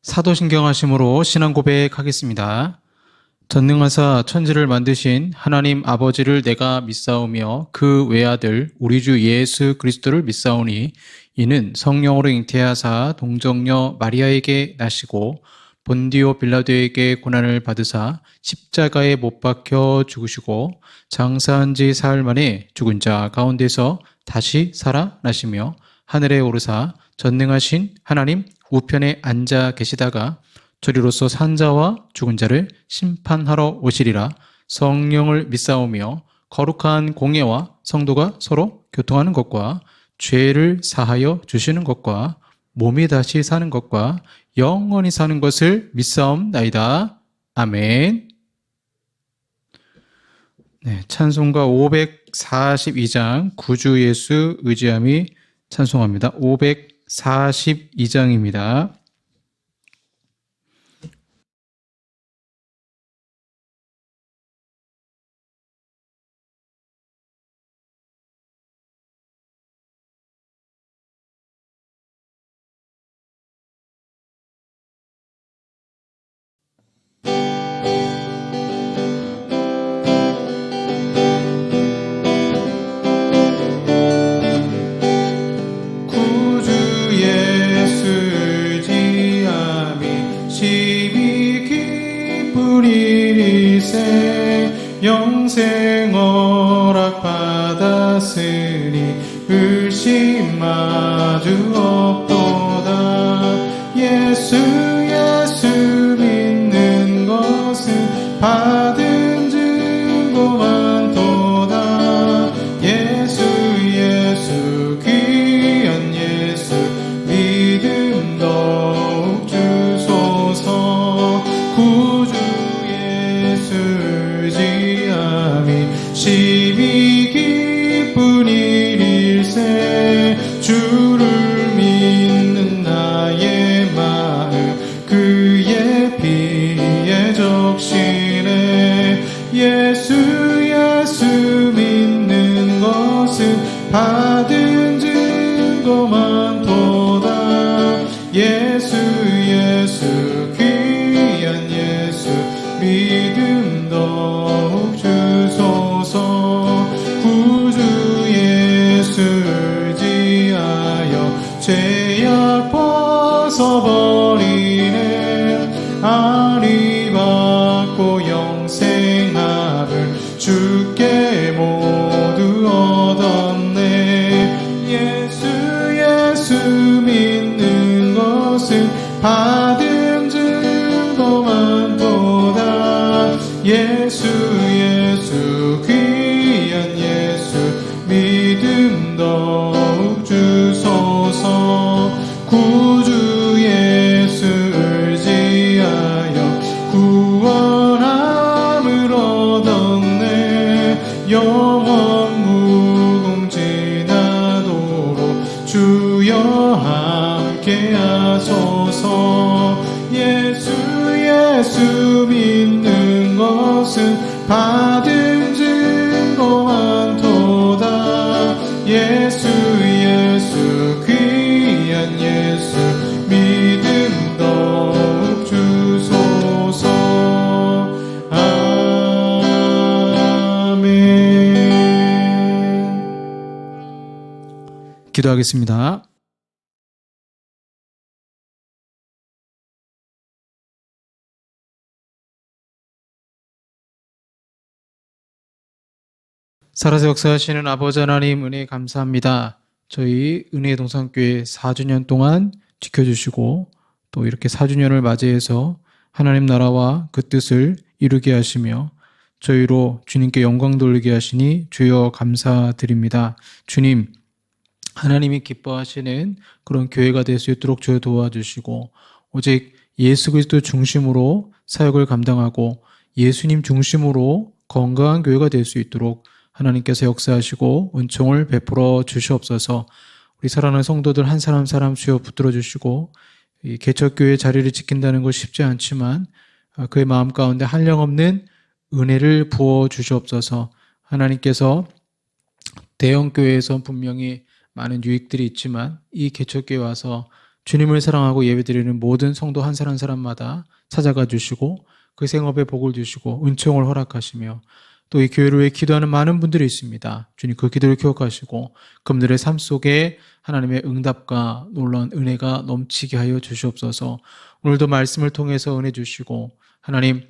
사도신경하심으로 신앙 고백하겠습니다. 전능하사 천지를 만드신 하나님 아버지를 내가 믿사오며 그 외아들 우리 주 예수 그리스도를 믿사오니 이는 성령으로 잉태하사 동정녀 마리아에게 나시고 본디오 빌라도에게 고난을 받으사 십자가에 못 박혀 죽으시고 장사한 지 사흘 만에 죽은 자 가운데서 다시 살아나시며 하늘에 오르사 전능하신 하나님 우편에 앉아 계시다가 저리로서 산자와 죽은 자를 심판하러 오시리라. 성령을 믿사오며 거룩한 공예와 성도가 서로 교통하는 것과 죄를 사하여 주시는 것과 몸이 다시 사는 것과 영원히 사는 것을 믿사옵나이다. 아멘. 네, 찬송가 542장 구주 예수 의지함이 찬송합니다. 542장입니다. 영생 허락 받았으니 의심 마주 없도다. 예수 믿는 것은 받은 증거만 도다. 예수 귀한 예수 믿음 더욱 주소서. 구주 예수 심히 기쁜 일일세. 주를 믿는 나의 마음 그의 피에 적시네. 예수 믿는 것은 받은 증거만 도다. 예수 귀한 예수 믿음 더욱 주소서. 구주 예수를 지하여 죄악 벗어버리네. 아리 받고 영생함을 주께 모두 얻었네. 예수 믿는 것은 받은 증거만 도다. 예수 귀한 예수 믿음 더욱 주소서. 구주 예수를 지하여 구원함을 얻었네. 영원 무궁지나도록 주여 함께 하소서. 예수 믿는 것은 받은 증거만 도다. 예수 귀한 예수 믿음 더욱 주소서. 아멘. 기도하겠습니다. 살아서 역사하시는 아버지 하나님 은혜 감사합니다. 저희 은혜의 동산교회 4주년 동안 지켜주시고 또 이렇게 4주년을 맞이해서 하나님 나라와 그 뜻을 이루게 하시며 저희로 주님께 영광 돌리게 하시니 주여 감사드립니다. 주님, 하나님이 기뻐하시는 그런 교회가 될 수 있도록 주여 도와주시고 오직 예수 그리스도 중심으로 사역을 감당하고 예수님 중심으로 건강한 교회가 될 수 있도록 하나님께서 역사하시고 은총을 베풀어 주시옵소서. 우리 사랑하는 성도들 한 사람 주여 붙들어 주시고 이 개척교회 자리를 지킨다는 것 쉽지 않지만 그의 마음 가운데 한량없는 은혜를 부어 주시옵소서. 하나님께서 대형교회에서 분명히 많은 유익들이 있지만 이 개척교회 와서 주님을 사랑하고 예배드리는 모든 성도 한 사람 한 사람마다 찾아가 주시고 그 생업에 복을 주시고 은총을 허락하시며 또 이 교회를 위해 기도하는 많은 분들이 있습니다. 주님 그 기도를 기억하시고 그분들의 삶 속에 하나님의 응답과 놀라운 은혜가 넘치게 하여 주시옵소서. 오늘도 말씀을 통해서 은혜 주시고 하나님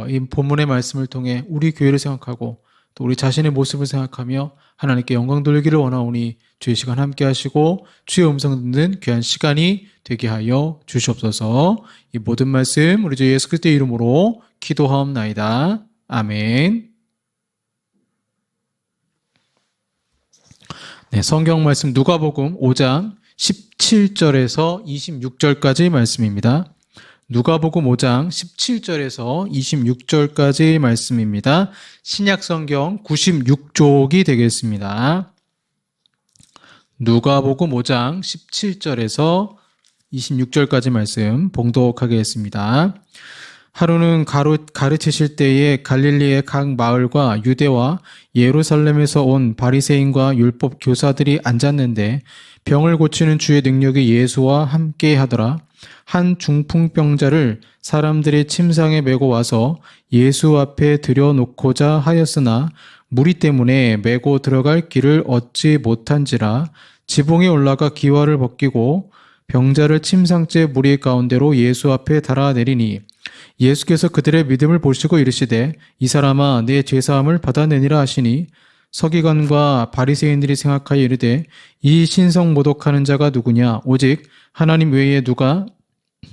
이 본문의 말씀을 통해 우리 교회를 생각하고 또 우리 자신의 모습을 생각하며 하나님께 영광 돌리기를 원하오니 주의 시간 함께 하시고 주의 음성 듣는 귀한 시간이 되게 하여 주시옵소서. 이 모든 말씀 우리 주 예수 그리스도의 이름으로 기도하옵나이다. 아멘. 네, 성경 말씀 누가복음 5장 17절에서 26절까지 말씀입니다. 누가복음 5장 17절에서 26절까지 말씀입니다. 신약 성경 96쪽이 되겠습니다. 누가복음 5장 17절에서 26절까지 말씀 봉독하겠습니다. 하루는 가르치실 때에 갈릴리의 각 마을과 유대와 예루살렘에서 온 바리새인과 율법 교사들이 앉았는데 병을 고치는 주의 능력이 예수와 함께 하더라. 한 중풍병자를 사람들의 침상에 메고 와서 예수 앞에 들여놓고자 하였으나 무리 때문에 메고 들어갈 길을 얻지 못한지라 지붕에 올라가 기와를 벗기고 병자를 침상째 무리 가운데로 예수 앞에 달아내리니 예수께서 그들의 믿음을 보시고 이르시되 이 사람아 내 죄사함을 받아내니라 하시니 서기관과 바리새인들이 생각하여 이르되 이 신성 모독하는 자가 누구냐 오직 하나님 외에 누가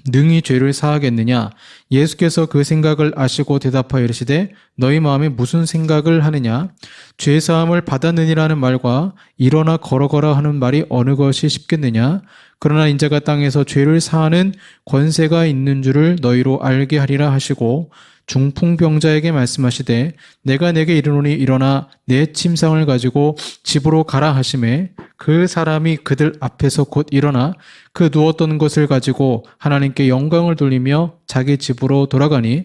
능히 죄를 사하겠느냐. 예수께서 그 생각을 아시고 대답하여 이르시되 너희 마음에 무슨 생각을 하느냐. 죄사함을 받았느니라는 말과 일어나 걸어가라 하는 말이 어느 것이 쉽겠느냐. 그러나 인자가 땅에서 죄를 사하는 권세가 있는 줄을 너희로 알게 하리라 하시고 중풍병자에게 말씀하시되 내가 내게 이르노니 일어나 내 침상을 가지고 집으로 가라 하시매 그 사람이 그들 앞에서 곧 일어나 그 누웠던 것을 가지고 하나님께 영광을 돌리며 자기 집으로 돌아가니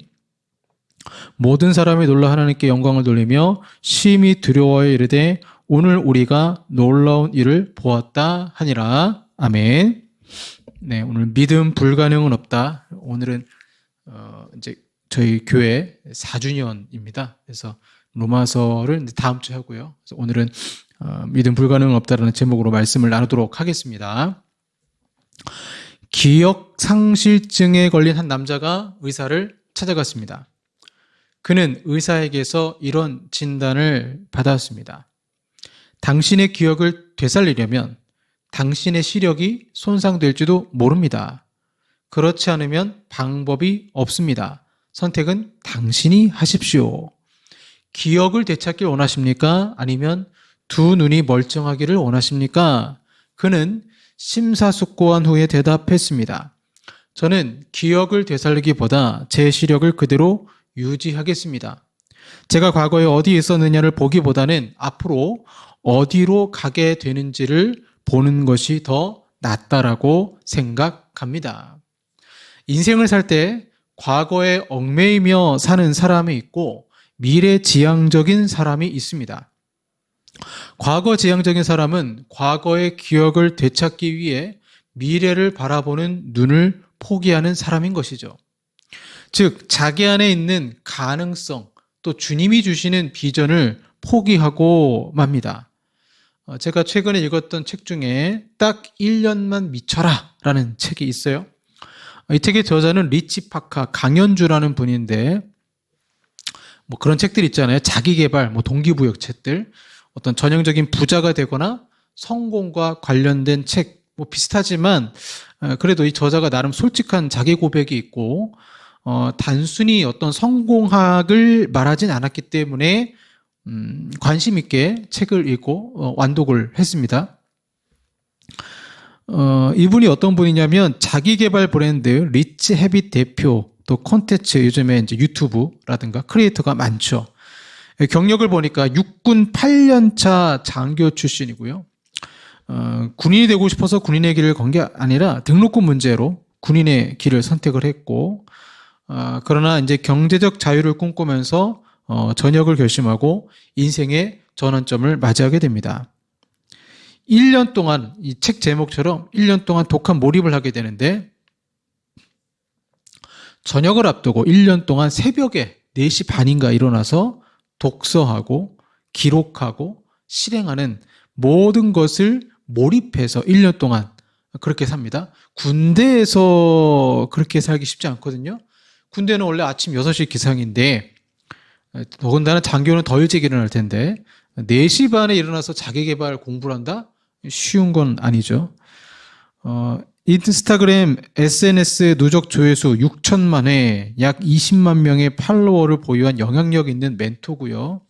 모든 사람이 놀라 하나님께 영광을 돌리며 심히 두려워하여 이르되 오늘 우리가 놀라운 일을 보았다 하니라. 아멘. 네, 오늘 믿음 불가능은 없다. 오늘은 이제 저희 교회 4주년입니다. 그래서 로마서를 다음 주에 하고요. 그래서 오늘은 믿음 불가능은 없다라는 제목으로 말씀을 나누도록 하겠습니다. 기억 상실증에 걸린 한 남자가 의사를 찾아갔습니다. 그는 의사에게서 이런 진단을 받았습니다. 당신의 기억을 되살리려면 당신의 시력이 손상될지도 모릅니다. 그렇지 않으면 방법이 없습니다. 선택은 당신이 하십시오. 기억을 되찾길 원하십니까? 아니면 두 눈이 멀쩡하기를 원하십니까? 그는 심사숙고한 후에 대답했습니다. 저는 기억을 되살리기보다 제 시력을 그대로 유지하겠습니다. 제가 과거에 어디 있었느냐를 보기보다는 앞으로 어디로 가게 되는지를 보는 것이 더 낫다라고 생각합니다. 인생을 살 때 과거에 얽매이며 사는 사람이 있고 미래지향적인 사람이 있습니다. 과거지향적인 사람은 과거의 기억을 되찾기 위해 미래를 바라보는 눈을 포기하는 사람인 것이죠. 즉 자기 안에 있는 가능성 또 주님이 주시는 비전을 포기하고 맙니다. 제가 최근에 읽었던 책 중에 딱 1년만 미쳐라 라는 책이 있어요. 이 책의 저자는 리치 파카 강연주라는 분인데 뭐 그런 책들 있잖아요. 자기개발, 동기부여 책들, 어떤 전형적인 부자가 되거나 성공과 관련된 책, 비슷하지만 그래도 이 저자가 나름 솔직한 자기 고백이 있고 단순히 어떤 성공학을 말하진 않았기 때문에 관심 있게 책을 읽고 완독을 했습니다. 이분이 어떤 분이냐면 자기개발 브랜드 리치 헤빗 대표, 또 콘텐츠 요즘에 이제 유튜브라든가 크리에이터가 많죠. 경력을 보니까 육군 8년차 장교 출신이고요. 군인이 되고 싶어서 군인의 길을 건 게 아니라 등록금 문제로 군인의 길을 선택을 했고, 그러나 이제 경제적 자유를 꿈꾸면서 전역을 결심하고 인생의 전환점을 맞이하게 됩니다. 1년 동안 이 책 제목처럼 1년 동안 독한 몰입을 하게 되는데 저녁을 앞두고 1년 동안 새벽에 4시 반인가 일어나서 독서하고 기록하고 실행하는 모든 것을 몰입해서 1년 동안 그렇게 삽니다. 군대에서 그렇게 살기 쉽지 않거든요. 군대는 원래 아침 6시 기상인데 더군다나 장교는 더 일찍 일어날 텐데 4시 반에 일어나서 자기계발 공부를 한다? 쉬운 건 아니죠. 인스타그램 SNS 누적 조회수 6천만 회, 약 20만 명의 팔로워를 보유한 영향력 있는 멘토고요.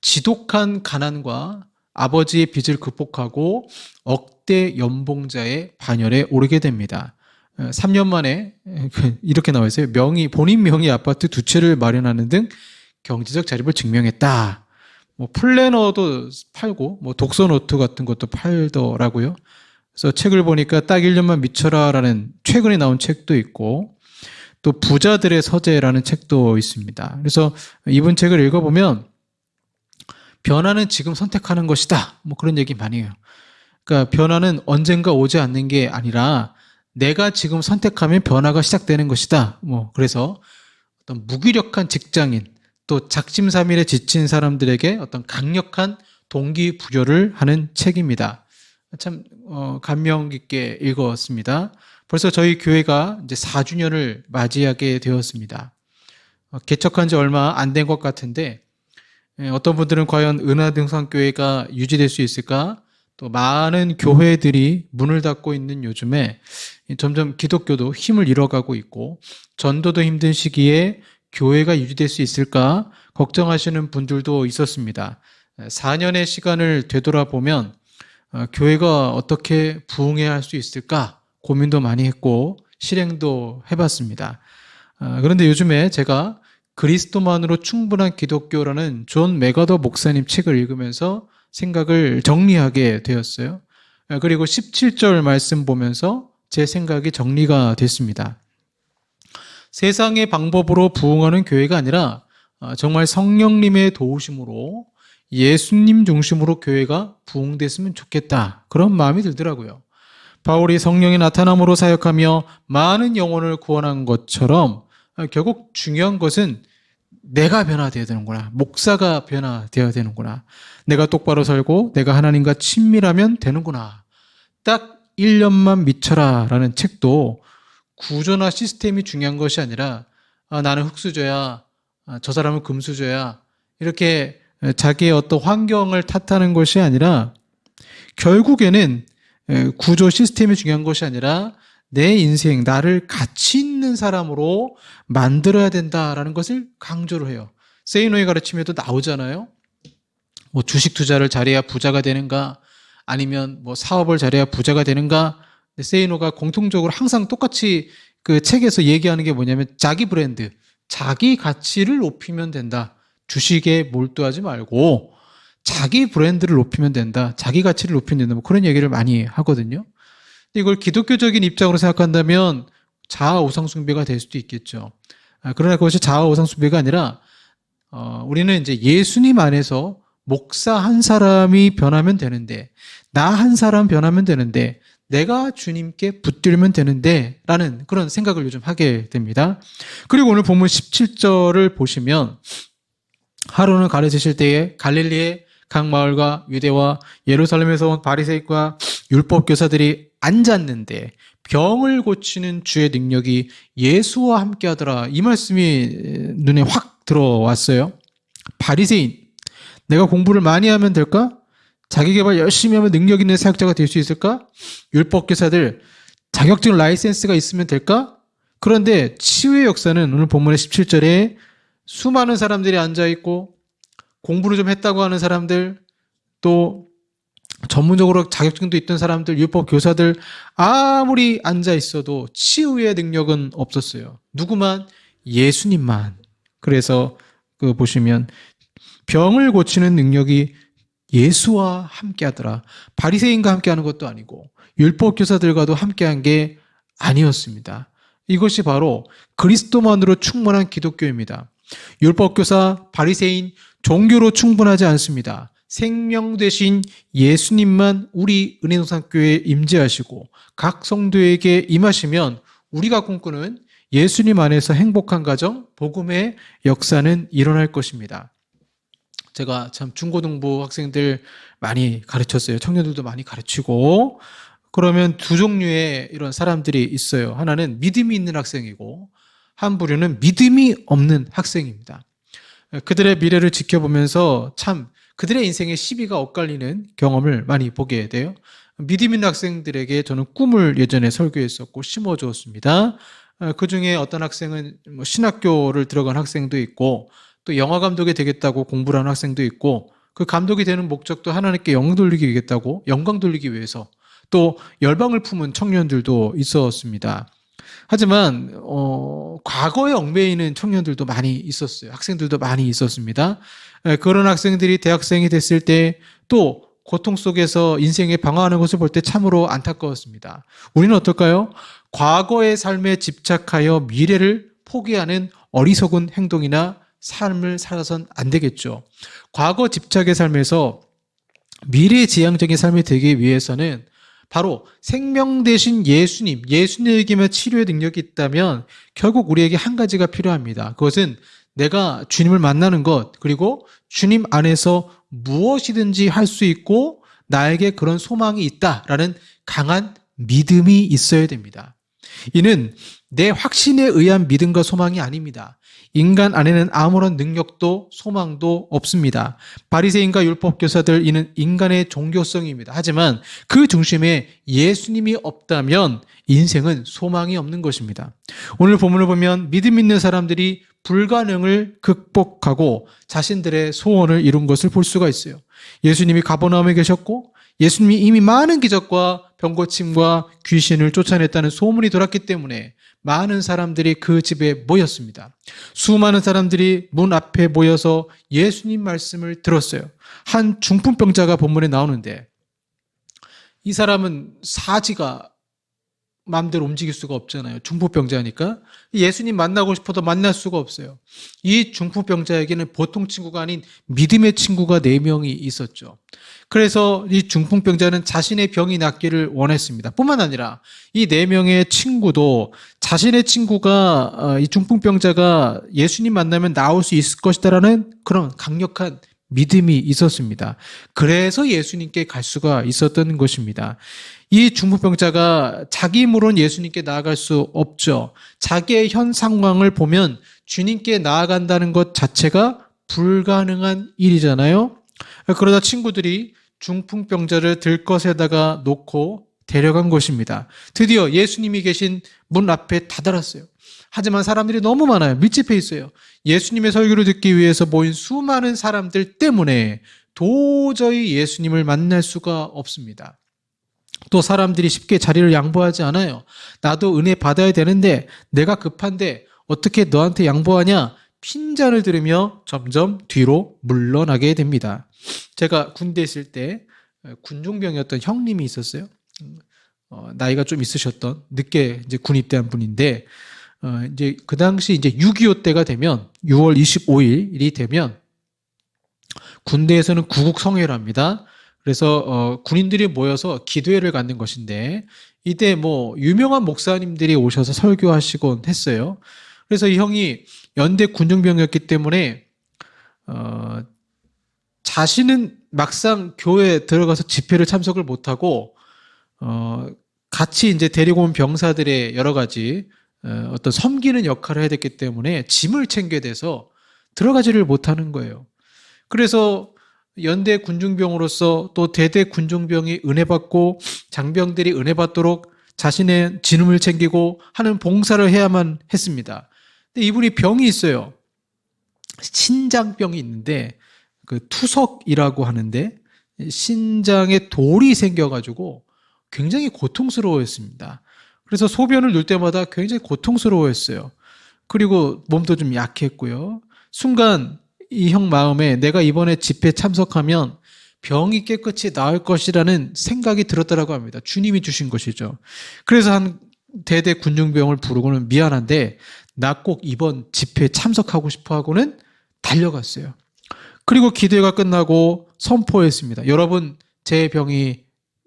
지독한 가난과 아버지의 빚을 극복하고 억대 연봉자의 반열에 오르게 됩니다. 3년 만에 이렇게 나와 있어요. 본인 명의 아파트 2채를 마련하는 등 경제적 자립을 증명했다. 플래너도 팔고 독서 노트 같은 것도 팔더라고요. 그래서 책을 보니까 딱 1년만 미쳐라라는 최근에 나온 책도 있고 또 부자들의 서재라는 책도 있습니다. 그래서 이분 책을 읽어보면 변화는 지금 선택하는 것이다. 그런 얘기 많이 해요. 그러니까 변화는 언젠가 오지 않는 게 아니라 내가 지금 선택하면 변화가 시작되는 것이다. 그래서 어떤 무기력한 직장인 또 작심삼일에 지친 사람들에게 어떤 강력한 동기부여를 하는 책입니다. 참 감명 깊게 읽었습니다. 벌써 저희 교회가 이제 4주년을 맞이하게 되었습니다. 개척한 지 얼마 안 된 것 같은데 어떤 분들은 과연 은하등산교회가 유지될 수 있을까? 또 많은 교회들이 문을 닫고 있는 요즘에 점점 기독교도 힘을 잃어가고 있고 전도도 힘든 시기에 교회가 유지될 수 있을까 걱정하시는 분들도 있었습니다. 4년의 시간을 되돌아보면 교회가 어떻게 부흥해야 할 수 있을까 고민도 많이 했고 실행도 해봤습니다. 그런데 요즘에 제가 그리스도만으로 충분한 기독교라는 존 맥아더 목사님 책을 읽으면서 생각을 정리하게 되었어요. 그리고 17절 말씀 보면서 제 생각이 정리가 됐습니다. 세상의 방법으로 부흥하는 교회가 아니라 정말 성령님의 도우심으로 예수님 중심으로 교회가 부흥됐으면 좋겠다. 그런 마음이 들더라고요. 바울이 성령의 나타남으로 사역하며 많은 영혼을 구원한 것처럼 결국 중요한 것은 내가 변화되어야 되는구나. 목사가 변화되어야 되는구나. 내가 똑바로 살고 내가 하나님과 친밀하면 되는구나. 딱 1년만 미쳐라 라는 책도 구조나 시스템이 중요한 것이 아니라 나는 흙수저야, 저 사람은 금수저야 이렇게 자기의 어떤 환경을 탓하는 것이 아니라 결국에는 구조 시스템이 중요한 것이 아니라 내 인생, 나를 가치 있는 사람으로 만들어야 된다라는 것을 강조를 해요. 세이노의 가르침에도 나오잖아요. 주식 투자를 잘해야 부자가 되는가 아니면 사업을 잘해야 부자가 되는가. 세이노가 공통적으로 항상 똑같이 그 책에서 얘기하는 게 뭐냐면 자기 브랜드, 자기 가치를 높이면 된다. 주식에 몰두하지 말고 자기 브랜드를 높이면 된다. 자기 가치를 높이면 된다. 그런 얘기를 많이 하거든요. 이걸 기독교적인 입장으로 생각한다면 자아 우상 숭배가 될 수도 있겠죠. 그러나 그것이 자아 우상 숭배가 아니라 우리는 이제 예수님 안에서 목사 한 사람이 변하면 되는데 나 한 사람 변하면 되는데 내가 주님께 붙들면 되는데 라는 그런 생각을 요즘 하게 됩니다. 그리고 오늘 본문 17절을 보시면 하루는 가르치실 때에 갈릴리의 각 마을과 유대와 예루살렘에서 온 바리새인과 율법 교사들이 앉았는데 병을 고치는 주의 능력이 예수와 함께 하더라. 이 말씀이 눈에 확 들어왔어요. 바리새인, 내가 공부를 많이 하면 될까? 자기 개발 열심히 하면 능력 있는 사역자가 될 수 있을까? 율법 교사들, 자격증 라이센스가 있으면 될까? 그런데 치유의 역사는 오늘 본문의 17절에 수많은 사람들이 앉아있고 공부를 좀 했다고 하는 사람들, 또 전문적으로 자격증도 있던 사람들, 율법 교사들 아무리 앉아있어도 치유의 능력은 없었어요. 누구만? 예수님만. 그래서 보시면 병을 고치는 능력이 예수와 함께 하더라. 바리새인과 함께 하는 것도 아니고 율법 교사들과도 함께 한 게 아니었습니다. 이것이 바로 그리스도만으로 충분한 기독교입니다. 율법 교사, 바리새인, 종교로 충분하지 않습니다. 생명 되신 예수님만 우리 은혜동산교회에 임재하시고 각 성도에게 임하시면 우리가 꿈꾸는 예수님 안에서 행복한 가정, 복음의 역사는 일어날 것입니다. 제가 참 중고등부 학생들 많이 가르쳤어요. 청년들도 많이 가르치고. 그러면 두 종류의 이런 사람들이 있어요. 하나는 믿음이 있는 학생이고 한 부류는 믿음이 없는 학생입니다. 그들의 미래를 지켜보면서 참 그들의 인생의 시비가 엇갈리는 경험을 많이 보게 돼요. 믿음 있는 학생들에게 저는 꿈을 예전에 설교했었고 심어주었습니다. 그 중에 어떤 학생은 신학교를 들어간 학생도 있고 또 영화 감독이 되겠다고 공부를 하는 학생도 있고 그 감독이 되는 목적도 하나님께 영광 돌리기 위해서 또 열방을 품은 청년들도 있었습니다. 하지만 과거에 얽매이는 청년들도 많이 있었어요. 학생들도 많이 있었습니다. 그런 학생들이 대학생이 됐을 때 또 고통 속에서 인생에 방황하는 것을 볼 때 참으로 안타까웠습니다. 우리는 어떨까요? 과거의 삶에 집착하여 미래를 포기하는 어리석은 행동이나 삶을 살아선 안 되겠죠. 과거 집착의 삶에서 미래지향적인 삶이 되기 위해서는 바로 생명 되신 예수님에게만 치료의 능력이 있다면 결국 우리에게 한 가지가 필요합니다. 그것은 내가 주님을 만나는 것, 그리고 주님 안에서 무엇이든지 할 수 있고 나에게 그런 소망이 있다라는 강한 믿음이 있어야 됩니다. 이는 내 확신에 의한 믿음과 소망이 아닙니다. 인간 안에는 아무런 능력도 소망도 없습니다. 바리새인과 율법교사들, 이는 인간의 종교성입니다. 하지만 그 중심에 예수님이 없다면 인생은 소망이 없는 것입니다. 오늘 본문을 보면 믿음 있는 사람들이 불가능을 극복하고 자신들의 소원을 이룬 것을 볼 수가 있어요. 예수님이 가버나움에 계셨고 예수님이 이미 많은 기적과 병고침과 귀신을 쫓아냈다는 소문이 돌았기 때문에 많은 사람들이 그 집에 모였습니다. 수많은 사람들이 문 앞에 모여서 예수님 말씀을 들었어요. 한 중풍병자가 본문에 나오는데 이 사람은 사지가 마음대로 움직일 수가 없잖아요. 중풍병자니까. 예수님 만나고 싶어도 만날 수가 없어요. 이 중풍병자에게는 보통 친구가 아닌 믿음의 친구가 4명이 있었죠. 그래서 이 중풍병자는 자신의 병이 낫기를 원했습니다. 뿐만 아니라 이 4명의 친구도 자신의 친구가 이 중풍병자가 예수님 만나면 나올 수 있을 것이다라는 그런 강력한 믿음이 있었습니다. 그래서 예수님께 갈 수가 있었던 것입니다. 이 중풍병자가 자기 힘으로는 예수님께 나아갈 수 없죠. 자기의 현 상황을 보면 주님께 나아간다는 것 자체가 불가능한 일이잖아요. 그러다 친구들이 중풍병자를 들것에다가 놓고 데려간 것입니다. 드디어 예수님이 계신 문 앞에 다다랐어요. 하지만 사람들이 너무 많아요. 밀집해 있어요. 예수님의 설교를 듣기 위해서 모인 수많은 사람들 때문에 도저히 예수님을 만날 수가 없습니다. 또 사람들이 쉽게 자리를 양보하지 않아요. 나도 은혜 받아야 되는데 내가 급한데 어떻게 너한테 양보하냐? 핀잔을 들으며 점점 뒤로 물러나게 됩니다. 제가 군대에 있을 때 군종병이었던 형님이 있었어요. 나이가 좀 있으셨던 늦게 이제 군 입대한 분인데 이제 그 당시 이제 6.25 때가 되면 6월 25일이 되면 군대에서는 구국 성회를 합니다. 그래서 군인들이 모여서 기도회를 갖는 것인데 이때 뭐 유명한 목사님들이 오셔서 설교하시곤 했어요. 그래서 이 형이 연대 군중병이었기 때문에 자신은 막상 교회에 들어가서 집회를 참석을 못하고 같이 이제 데리고 온 병사들의 여러 가지 어떤 섬기는 역할을 해야 됐기 때문에 짐을 챙겨야 돼서 들어가지를 못하는 거예요. 그래서 연대 군중병으로서 또 대대 군중병이 은혜 받고 장병들이 은혜 받도록 자신의 진음을 챙기고 하는 봉사를 해야만 했습니다. 근데 이분이 병이 있어요. 신장병이 있는데 그 투석이라고 하는데 신장에 돌이 생겨가지고 굉장히 고통스러워했습니다. 그래서 소변을 넣을 때마다 굉장히 고통스러워했어요. 그리고 몸도 좀 약했고요. 순간 이 형 마음에 내가 이번에 집회 참석하면 병이 깨끗이 나을 것이라는 생각이 들었다라고 합니다. 주님이 주신 것이죠. 그래서 한 대대 군중병을 부르고는 미안한데 나 꼭 이번 집회에 참석하고 싶어 하고는 달려갔어요. 그리고 기도회가 끝나고 선포했습니다. 여러분, 제 병이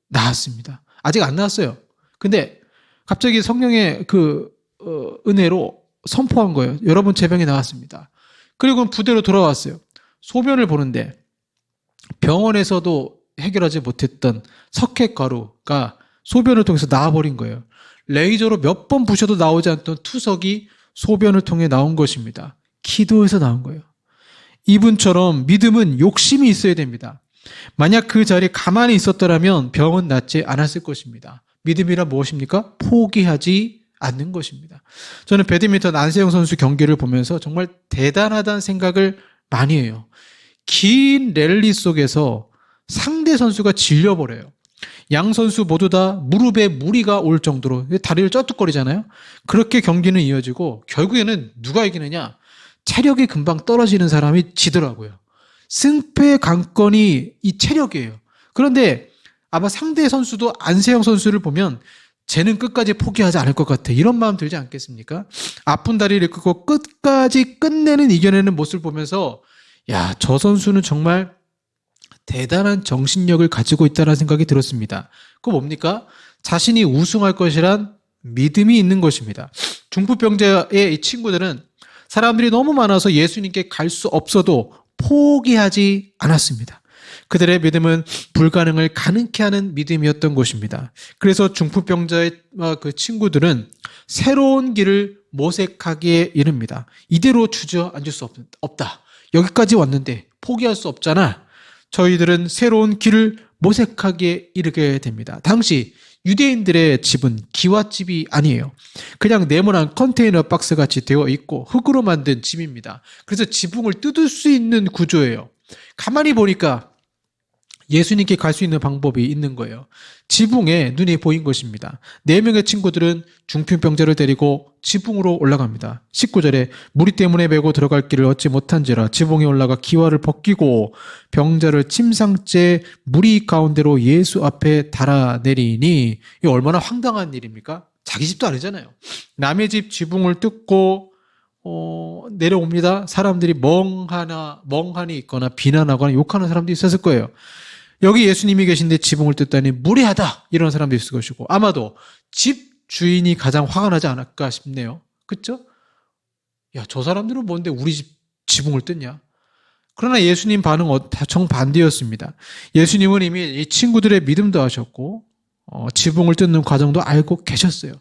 나았습니다. 아직 안 나았어요. 근데 갑자기 성령의 은혜로 선포한 거예요. 여러분, 제 병이 나았습니다. 그리고 부대로 돌아왔어요. 소변을 보는데 병원에서도 해결하지 못했던 석회가루가 소변을 통해서 나와버린 거예요. 레이저로 몇 번 부셔도 나오지 않던 투석이 소변을 통해 나온 것입니다. 기도에서 나온 거예요. 이분처럼 믿음은 욕심이 있어야 됩니다. 만약 그 자리에 가만히 있었더라면 병은 낫지 않았을 것입니다. 믿음이란 무엇입니까? 포기하지 않는 것입니다. 저는 배드민턴 안세영 선수 경기를 보면서 정말 대단하다는 생각을 많이 해요. 긴 랠리 속에서 상대 선수가 질려버려요. 양 선수 모두 다 무릎에 무리가 올 정도로 다리를 쩌뚝거리잖아요. 그렇게 경기는 이어지고 결국에는 누가 이기느냐? 체력이 금방 떨어지는 사람이 지더라고요. 승패의 관건이 이 체력이에요. 그런데 아마 상대 선수도 안세영 선수를 보면 쟤는 끝까지 포기하지 않을 것 같아. 이런 마음 들지 않겠습니까? 아픈 다리를 끄고 끝까지 끝내는 이겨내는 모습을 보면서 야, 저 선수는 정말 대단한 정신력을 가지고 있다는 생각이 들었습니다. 그거 뭡니까? 자신이 우승할 것이란 믿음이 있는 것입니다. 중풍병자의 이 친구들은 사람들이 너무 많아서 예수님께 갈 수 없어도 포기하지 않았습니다. 그들의 믿음은 불가능을 가능케 하는 믿음이었던 것입니다. 그래서 중풍병자의 그 친구들은 새로운 길을 모색하기에 이릅니다. 이대로 주저앉을 수 없다. 여기까지 왔는데 포기할 수 없잖아. 저희들은 새로운 길을 모색하기에 이르게 됩니다. 당시 유대인들의 집은 기와집이 아니에요. 그냥 네모난 컨테이너 박스 같이 되어 있고 흙으로 만든 집입니다. 그래서 지붕을 뜯을 수 있는 구조예요. 가만히 보니까 예수님께 갈 수 있는 방법이 있는 거예요. 지붕에 눈이 보인 것입니다. 4명의 친구들은 중풍병자를 데리고 지붕으로 올라갑니다. 19절에 무리 때문에 메고 들어갈 길을 얻지 못한지라 지붕에 올라가 기와를 벗기고 병자를 침상째 무리 가운데로 예수 앞에 달아내리니 이 얼마나 황당한 일입니까? 자기 집도 아니잖아요. 남의 집 지붕을 뜯고 내려옵니다. 사람들이 멍하니 있거나 비난하거나 욕하는 사람도 있었을 거예요. 여기 예수님이 계신데 지붕을 뜯다니 무례하다 이런 사람도 있을 것이고 아마도 집 주인이 가장 화가 나지 않을까 싶네요. 그렇죠? 야, 저 사람들은 뭔데 우리 집 지붕을 뜯냐? 그러나 예수님 반응은 정반대였습니다. 예수님은 이미 이 친구들의 믿음도 아셨고 지붕을 뜯는 과정도 알고 계셨어요.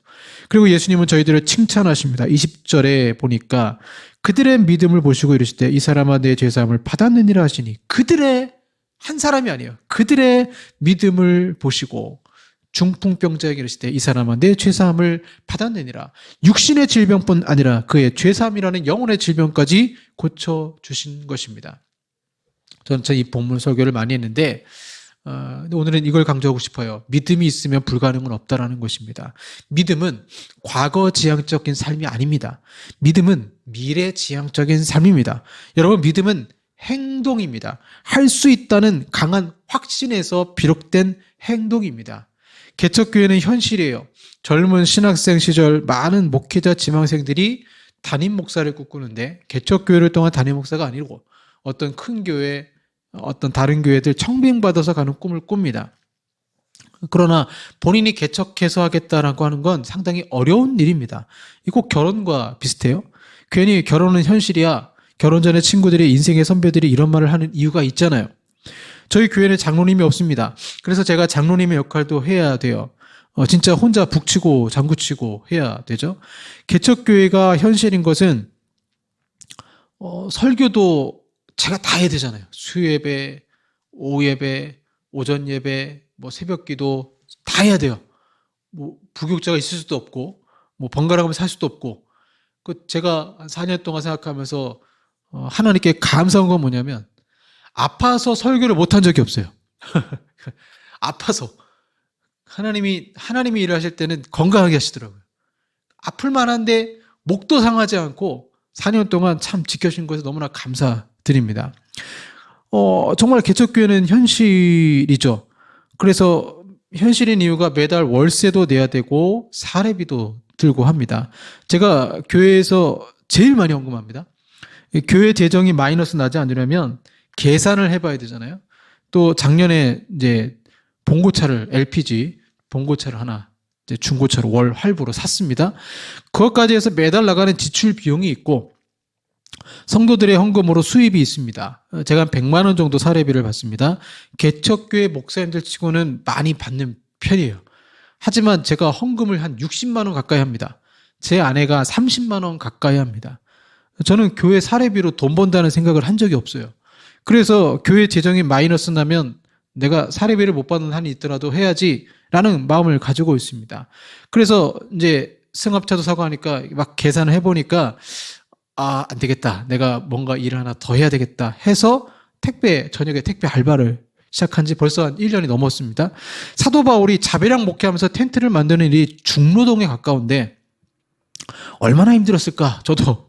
그리고 예수님은 저희들을 칭찬하십니다. 20절에 보니까 그들의 믿음을 보시고 이르시되 이 사람아 내 죄사함을 받았느니라 하시니 그들의 한 사람이 아니에요. 그들의 믿음을 보시고 중풍병자에게 이르시되 이 사람아 내 죄사함을 받았느니라. 육신의 질병뿐 아니라 그의 죄사함이라는 영혼의 질병까지 고쳐주신 것입니다. 저는 이 본문 설교를 많이 했는데 오늘은 이걸 강조하고 싶어요. 믿음이 있으면 불가능은 없다라는 것입니다. 믿음은 과거 지향적인 삶이 아닙니다. 믿음은 미래 지향적인 삶입니다. 여러분, 믿음은 행동입니다. 할 수 있다는 강한 확신에서 비롯된 행동입니다. 개척교회는 현실이에요. 젊은 신학생 시절 많은 목회자 지망생들이 담임 목사를 꿈꾸는데 개척교회를 통한 담임 목사가 아니고 어떤 큰 교회, 어떤 다른 교회들 청빙받아서 가는 꿈을 꿉니다. 그러나 본인이 개척해서 하겠다라고 하는 건 상당히 어려운 일입니다. 이거 꼭 결혼과 비슷해요. 괜히 결혼은 현실이야. 결혼 전에 친구들이 인생의 선배들이 이런 말을 하는 이유가 있잖아요. 저희 교회는 장로님이 없습니다. 그래서 제가 장로님의 역할도 해야 돼요. 진짜 혼자 북치고 장구치고 해야 되죠. 개척교회가 현실인 것은 설교도 제가 다 해야 되잖아요. 수예배, 오예배, 오전 예배, 새벽기도 다 해야 돼요. 부교육자가 있을 수도 없고 번갈아 가면서 할 수도 없고 제가 한 4년 동안 생각하면서 하나님께 감사한 건 뭐냐면 아파서 설교를 못한 적이 없어요. 아파서 하나님이 일을 하실 때는 건강하게 하시더라고요. 아플 만한데 목도 상하지 않고 4년 동안 참 지켜주신 것에 너무나 감사드립니다. 정말 개척교회는 현실이죠. 그래서 현실인 이유가 매달 월세도 내야 되고 사례비도 들고 합니다. 제가 교회에서 제일 많이 헌금합니다. 교회 재정이 마이너스 나지 않으려면 계산을 해봐야 되잖아요. 또 작년에 이제 봉고차를 LPG 봉고차를 하나 이제 중고차로 월 할부로 샀습니다. 그것까지 해서 매달 나가는 지출 비용이 있고 성도들의 헌금으로 수입이 있습니다. 제가 한 100만 원 정도 사례비를 받습니다. 개척교회 목사님들 치고는 많이 받는 편이에요. 하지만 제가 헌금을 한 60만 원 가까이 합니다. 제 아내가 30만 원 가까이 합니다. 저는 교회 사례비로 돈 번다는 생각을 한 적이 없어요. 그래서 교회 재정이 마이너스 나면 내가 사례비를 못 받는 한이 있더라도 해야지라는 마음을 가지고 있습니다. 그래서 이제 승합차도 사고 하니까 막 계산을 해보니까 안 되겠다. 내가 뭔가 일을 하나 더 해야 되겠다 해서 저녁에 택배 알바를 시작한 지 벌써 한 1년이 넘었습니다. 사도 바울이 자배랑 목회하면서 텐트를 만드는 일이 중노동에 가까운데 얼마나 힘들었을까? 저도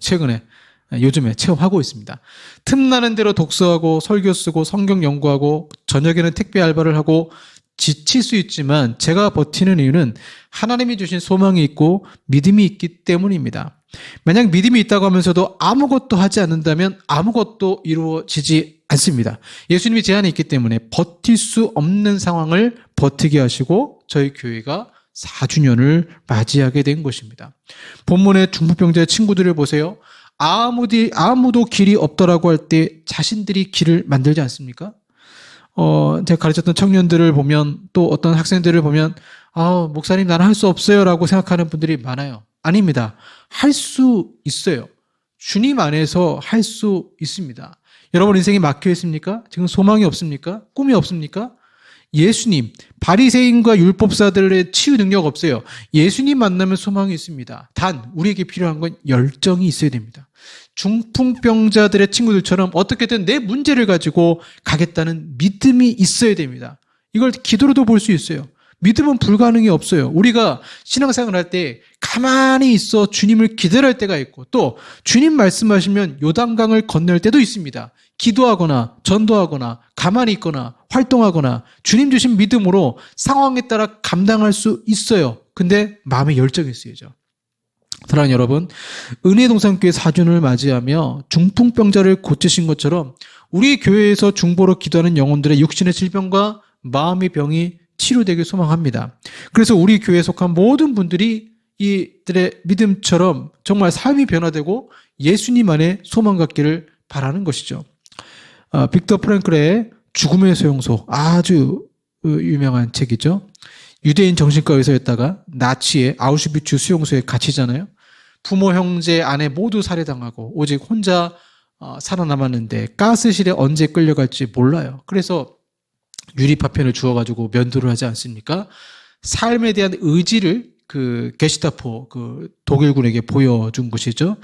요즘에 체험하고 있습니다. 틈나는 대로 독서하고 설교 쓰고 성경 연구하고 저녁에는 택배 알바를 하고 지칠 수 있지만 제가 버티는 이유는 하나님이 주신 소망이 있고 믿음이 있기 때문입니다. 만약 믿음이 있다고 하면서도 아무것도 하지 않는다면 아무것도 이루어지지 않습니다. 예수님이 제한이 있기 때문에 버틸 수 없는 상황을 버티게 하시고 저희 교회가 4주년을 맞이하게 된 것입니다. 본문의 중풍병자의 친구들을 보세요. 아무도 길이 없더라고 할 때 자신들이 길을 만들지 않습니까? 제가 가르쳤던 청년들을 보면 또 어떤 학생들을 보면 목사님 나는 할 수 없어요 라고 생각하는 분들이 많아요. 아닙니다. 할 수 있어요. 주님 안에서 할 수 있습니다. 여러분 인생이 막혀 있습니까? 지금 소망이 없습니까? 꿈이 없습니까? 예수님, 바리새인과 율법사들의 치유 능력 없어요. 예수님 만나면 소망이 있습니다. 단 우리에게 필요한 건 열정이 있어야 됩니다. 중풍병자들의 친구들처럼 어떻게든 내 문제를 가지고 가겠다는 믿음이 있어야 됩니다. 이걸 기도로도 볼 수 있어요. 믿음은 불가능이 없어요. 우리가 신앙생활 할 때 가만히 있어 주님을 기다릴 때가 있고 또 주님 말씀하시면 요단강을 건널 때도 있습니다. 기도하거나 전도하거나 가만히 있거나 활동하거나 주님 주신 믿음으로 상황에 따라 감당할 수 있어요. 근데 마음에 열정이 있어야죠. 사랑하는 여러분, 은혜동산교회 4주년을 맞이하며 중풍병자를 고치신 것처럼 우리 교회에서 중보로 기도하는 영혼들의 육신의 질병과 마음의 병이 치료되길 소망합니다. 그래서 우리 교회에 속한 모든 분들이 이들의 믿음처럼 정말 삶이 변화되고 예수님 안에 소망 갖기를 바라는 것이죠. 빅터 프랭클의 죽음의 소용소, 아주 유명한 책이죠. 유대인 정신과 의사였다가 나치의 아우슈비츠 수용소에 갇히잖아요. 부모, 형제, 아내 모두 살해당하고 오직 혼자 살아남았는데 가스실에 언제 끌려갈지 몰라요. 그래서 유리파편을 주워가지고 면도를 하지 않습니까? 삶에 대한 의지를 게시타포 독일군에게 보여준 것이죠.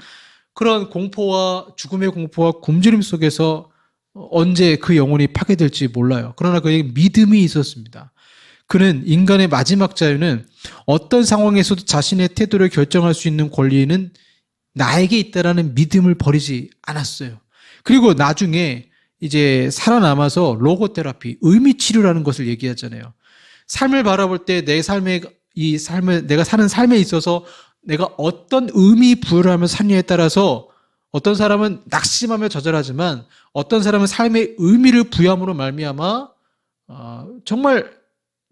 그런 공포와 죽음의 공포와 굶주림 속에서 언제 그 영혼이 파괴될지 몰라요. 그러나 그에게 믿음이 있었습니다. 그는 인간의 마지막 자유는 어떤 상황에서도 자신의 태도를 결정할 수 있는 권리는 나에게 있다라는 믿음을 버리지 않았어요. 그리고 나중에 이제 살아남아서 로고테라피, 의미치료라는 것을 얘기하잖아요. 삶을 바라볼 때 내가 사는 삶에 있어서 내가 어떤 의미 부여를 하며 사느냐에 따라서 어떤 사람은 낙심하며 좌절하지만 어떤 사람은 삶의 의미를 부여함으로 말미암아 정말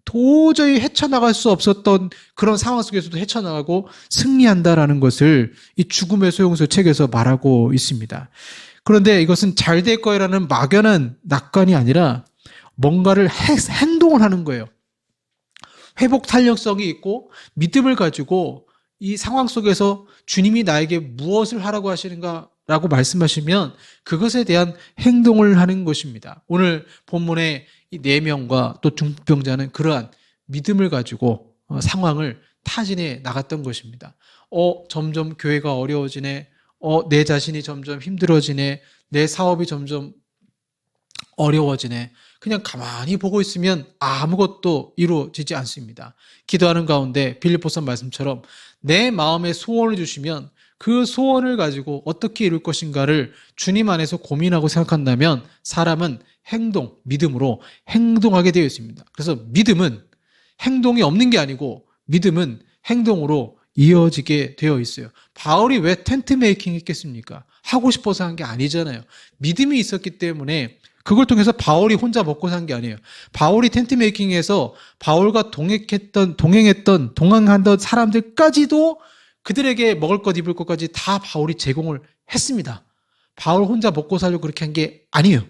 도저히 헤쳐나갈 수 없었던 그런 상황 속에서도 헤쳐나가고 승리한다라는 것을 이 죽음의 소용소 책에서 말하고 있습니다. 그런데 이것은 잘 될 거라는 막연한 낙관이 아니라 뭔가를 행동을 하는 거예요. 회복 탄력성이 있고 믿음을 가지고 이 상황 속에서 주님이 나에게 무엇을 하라고 하시는가라고 말씀하시면 그것에 대한 행동을 하는 것입니다. 오늘 본문의 이 4명과 또 중풍병자는 그러한 믿음을 가지고 상황을 타진해 나갔던 것입니다. 점점 교회가 어려워지네. 내 자신이 점점 힘들어지네. 내 사업이 점점 어려워지네. 그냥 가만히 보고 있으면 아무것도 이루어지지 않습니다. 기도하는 가운데 빌립보서 말씀처럼 내 마음에 소원을 주시면 그 소원을 가지고 어떻게 이룰 것인가를 주님 안에서 고민하고 생각한다면 사람은 믿음으로 행동하게 되어 있습니다. 그래서 믿음은 행동이 없는 게 아니고 믿음은 행동으로 이어지게 되어 있어요. 바울이 왜 텐트 메이킹 했겠습니까? 하고 싶어서 한 게 아니잖아요. 믿음이 있었기 때문에 그걸 통해서 바울이 혼자 먹고 산 게 아니에요. 바울이 텐트 메이킹에서 바울과 동행하던 사람들까지도 그들에게 먹을 것, 입을 것까지 다 바울이 제공을 했습니다. 바울 혼자 먹고 살려고 그렇게 한 게 아니에요.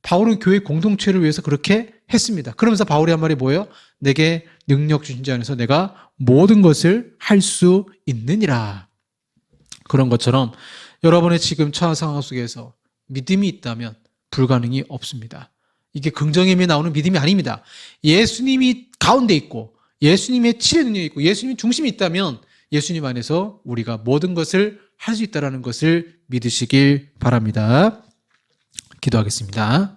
바울은 교회 공동체를 위해서 그렇게 했습니다. 그러면서 바울이 한 말이 뭐예요? 내게 능력 주신 자 안에서 내가 모든 것을 할 수 있느니라. 그런 것처럼 여러분의 지금 처한 상황 속에서 믿음이 있다면 불가능이 없습니다. 이게 긍정의 힘이 나오는 믿음이 아닙니다. 예수님이 가운데 있고 예수님의 치료의 능력이 있고 예수님이 중심이 있다면 예수님 안에서 우리가 모든 것을 할 수 있다는 것을 믿으시길 바랍니다. 기도하겠습니다.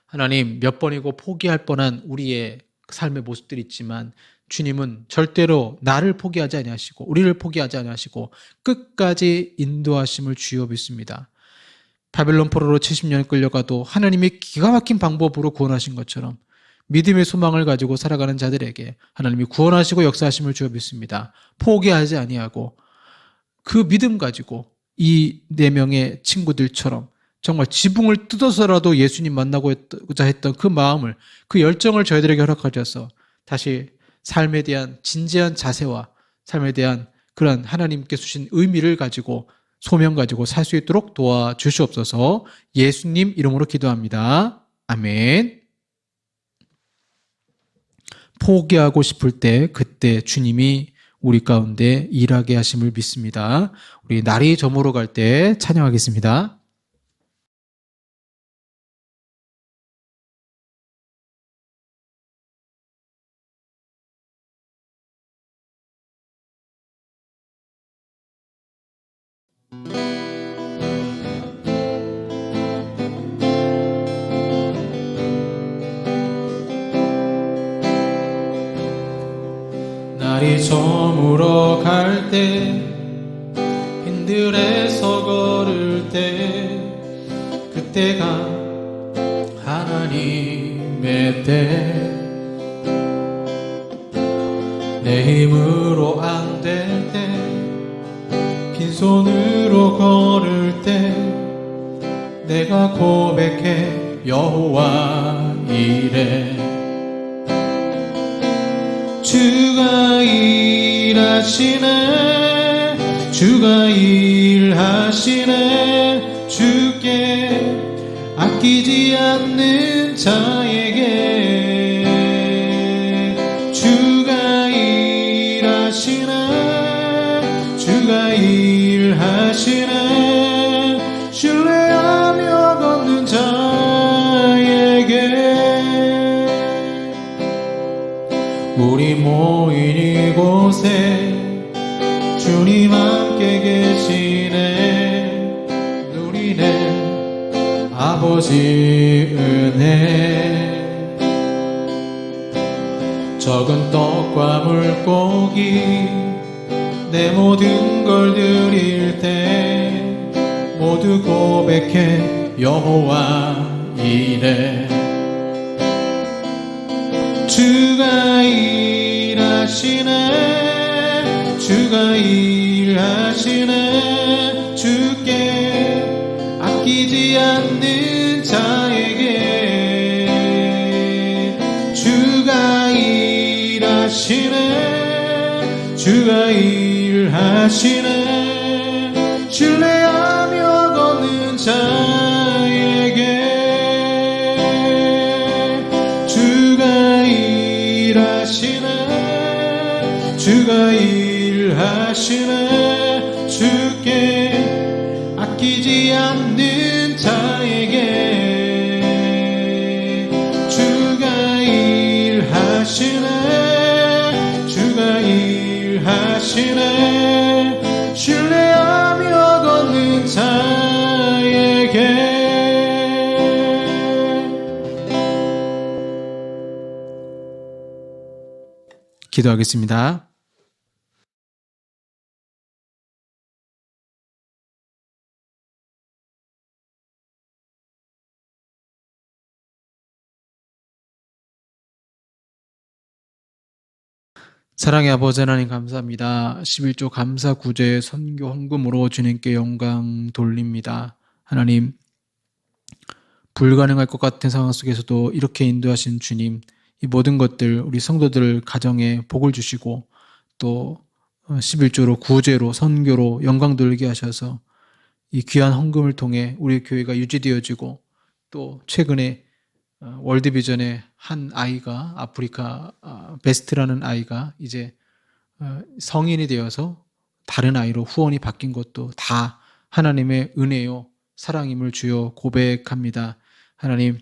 하나님, 몇 번이고 포기할 뻔한 우리의 삶의 모습들이 있지만 주님은 절대로 나를 포기하지 아니하시고 우리를 포기하지 아니하시고 끝까지 인도하심을 주여 믿습니다. 바벨론 포로로 70년 끌려가도 하나님이 기가 막힌 방법으로 구원하신 것처럼 믿음의 소망을 가지고 살아가는 자들에게 하나님이 구원하시고 역사하심을 주여 믿습니다. 포기하지 아니하고 그 믿음 가지고 이 4명의 친구들처럼 정말 지붕을 뜯어서라도 예수님 만나고자 했던 그 마음을, 그 열정을 저희들에게 허락하셔서 다시 삶에 대한 진지한 자세와 삶에 대한 그런 하나님께 주신 의미를 가지고 소명 가지고 살 수 있도록 도와주시옵소서. 예수님 이름으로 기도합니다. 아멘. 포기하고 싶을 때 그때 주님이 우리 가운데 일하게 하심을 믿습니다. 우리 날이 저물어 갈 때 찬양하겠습니다. 날이 저물어 갈 때 빈들에서 걸을 때 그때가 하나님의 때 내 힘으로 안 될 때 빈손으로 걸을 때 내가 고백해 여호와 이래 주가 일하시네 주가 일하시네 주께 아끼지 않는 자에게 주가 일하시네 주가 일하시네 신뢰하며 걷는 자에게 우리 모인 이곳에 주님 함께 계시네 누리네 아버지 은혜 적은 떡과 물고기 내 모든 걸 드릴 때 모두 고백해 여호와 이래 주가 일하시네 주가 일하시네 주께 아끼지 않는 자에게 주가 일하시네 주가 일하시네 신뢰하며 걷는 자에게 주가 일하시네 주가 일하시네 주께 아끼지 않는 자에게 주가 일하시네 주가 일하시네 신뢰하며 걷는 자에게 기도하겠습니다. 사랑의 아버지 하나님 감사합니다. 11조 감사 구제 선교 헌금으로 주님께 영광 돌립니다. 하나님 불가능할 것 같은 상황 속에서도 이렇게 인도하신 주님, 이 모든 것들 우리 성도들 가정에 복을 주시고 또 11조로 구제로 선교로 영광 돌리게 하셔서 이 귀한 헌금을 통해 우리 교회가 유지되어지고 또 최근에 월드비전의 한 아이가 아프리카 베스트라는 아이가 이제 성인이 되어서 다른 아이로 후원이 바뀐 것도 다 하나님의 은혜요 사랑임을 주여 고백합니다. 하나님,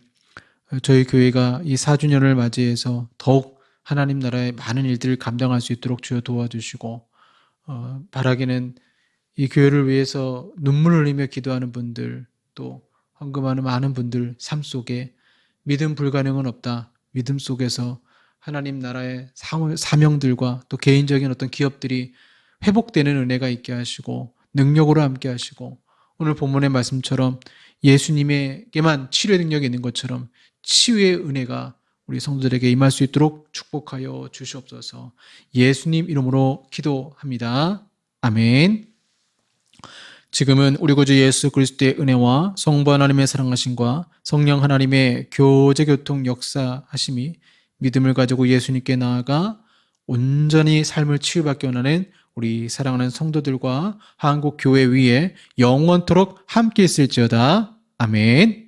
저희 교회가 이 4주년을 맞이해서 더욱 하나님 나라의 많은 일들을 감당할 수 있도록 주여 도와주시고 바라기는 이 교회를 위해서 눈물을 흘리며 기도하는 분들 또 헌금하는 많은 분들 삶 속에 믿음 불가능은 없다. 믿음 속에서 하나님 나라의 사명들과 또 개인적인 어떤 기업들이 회복되는 은혜가 있게 하시고 능력으로 함께 하시고 오늘 본문의 말씀처럼 예수님에게만 치료의 능력이 있는 것처럼 치유의 은혜가 우리 성도들에게 임할 수 있도록 축복하여 주시옵소서. 예수님 이름으로 기도합니다. 아멘. 지금은 우리 구주 예수 그리스도의 은혜와 성부 하나님의 사랑하심과 성령 하나님의 교제교통 역사하심이 믿음을 가지고 예수님께 나아가 온전히 삶을 치유받기 원하는 우리 사랑하는 성도들과 한국 교회 위에 영원토록 함께 있을지어다. 아멘.